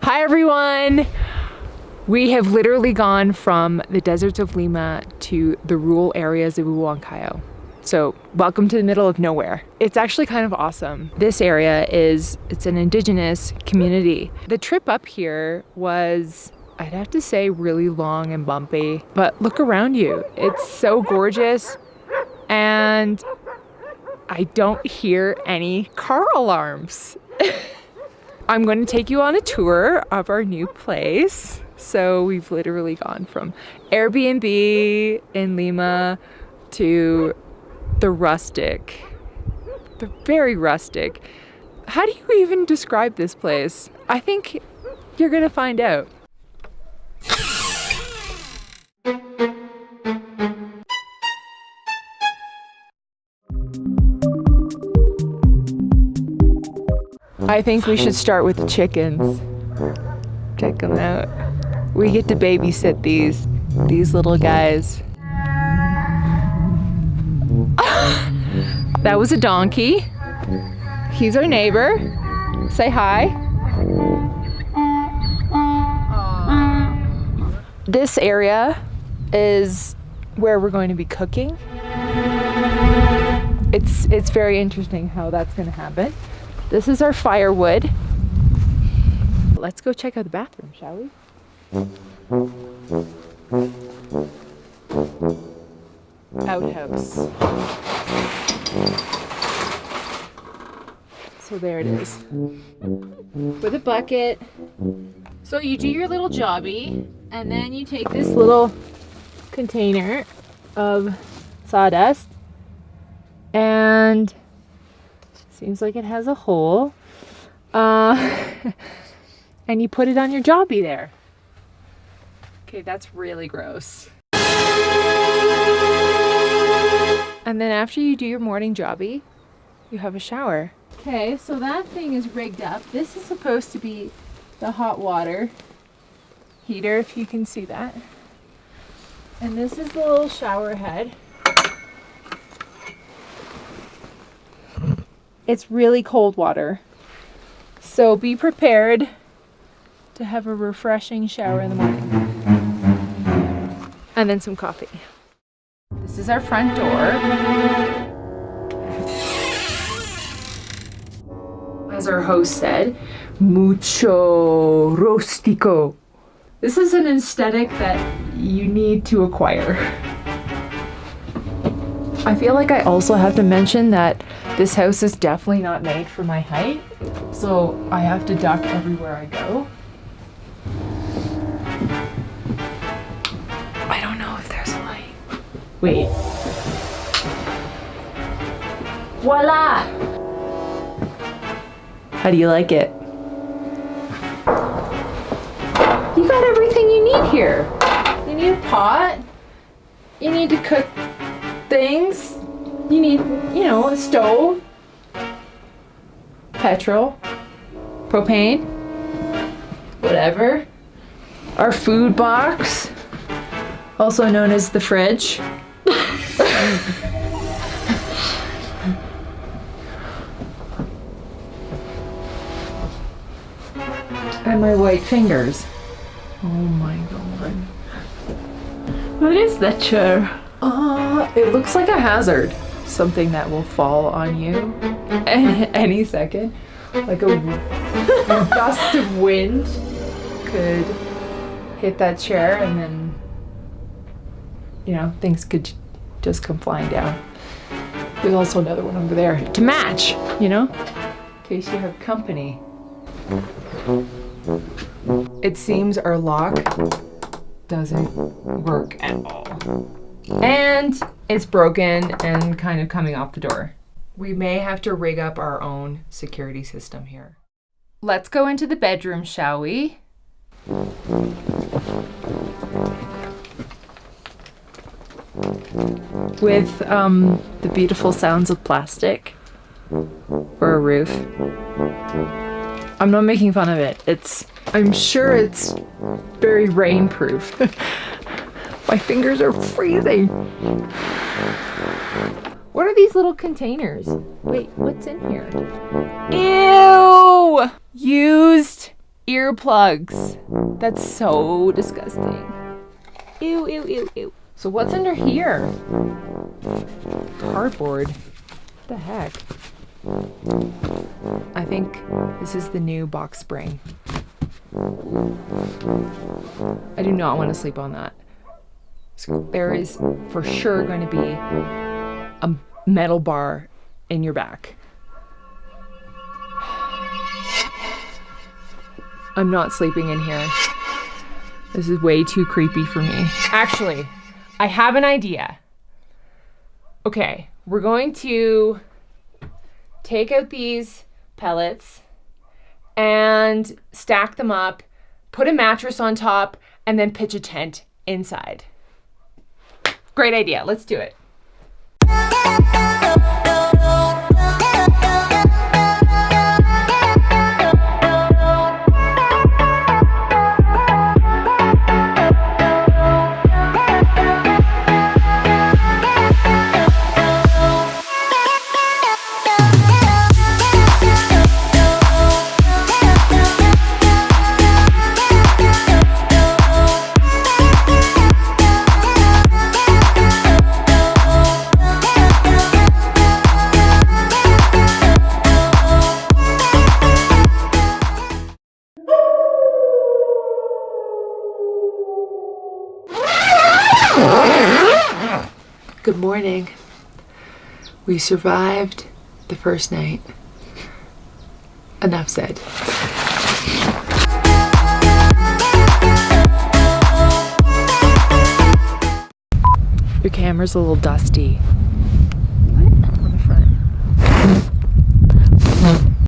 Hi everyone! We have literally gone from the deserts of Lima to the rural areas of Huancayo. So welcome to the middle of nowhere. It's actually kind of awesome. This area it's an indigenous community. The trip up here was, I'd have to say, really long and bumpy, but look around you. It's so gorgeous and I don't hear any car alarms. I'm going to take you on a tour of our new place. So we've literally gone from Airbnb in Lima to the Rustic. The very rustic. How do you even describe this place? I think you're going to find out. I think we should start with the chickens. Check them out. We get to babysit these little guys. That was a donkey. He's our neighbor. Say hi. This area is where we're going to be cooking. It's very interesting how that's going to happen. This is our firewood. Let's go check out the bathroom, shall we? Outhouse. So there it is. With a bucket. So you do your little jobby, and then you take this little container of sawdust, and seems like it has a hole. And you put it on your jobby there. Okay, that's really gross. And then after you do your morning jobby, you have a shower. Okay, so that thing is rigged up. This is supposed to be the hot water heater, if you can see that. And this is the little shower head. It's really cold water. So be prepared to have a refreshing shower in the morning. And then some coffee. This is our front door. As our host said, mucho rustico. This is an aesthetic that you need to acquire. I feel like I also have to mention that this house is definitely not made for my height, so I have to duck everywhere I go. I don't know if there's a light. Wait. Voila! How do you like it? You got everything you need here. You need a pot. You need to cook things. You need, a stove, petrol, propane, whatever. Our food box, also known as the fridge. And my white fingers. Oh my god. What is that chair? It looks like a hazard. Something that will fall on you any second. Like a gust of wind could hit that chair and then, things could just come flying down. There's also another one over there to match, in case you have company. It seems our lock doesn't work at all. And it's broken and kind of coming off the door. We may have to rig up our own security system here. Let's go into the bedroom, shall we? With the beautiful sounds of plastic or a roof. I'm not making fun of it. I'm sure it's very rainproof. My fingers are freezing. What are these little containers? Wait, what's in here? Ew! Used Earplugs. That's so disgusting. Ew, ew, ew, ew. So what's under here? Cardboard. What the heck? I think this is the new box spring. I do not want to sleep on that. So there is for sure going to be a metal bar in your back. I'm not sleeping in here. This is way too creepy for me. Actually, I have an idea. Okay, we're going to take out these pellets and stack them up, put a mattress on top, and then pitch a tent inside. Great idea. Let's do it. Good morning. We survived the first night. Enough said. Your camera's a little dusty.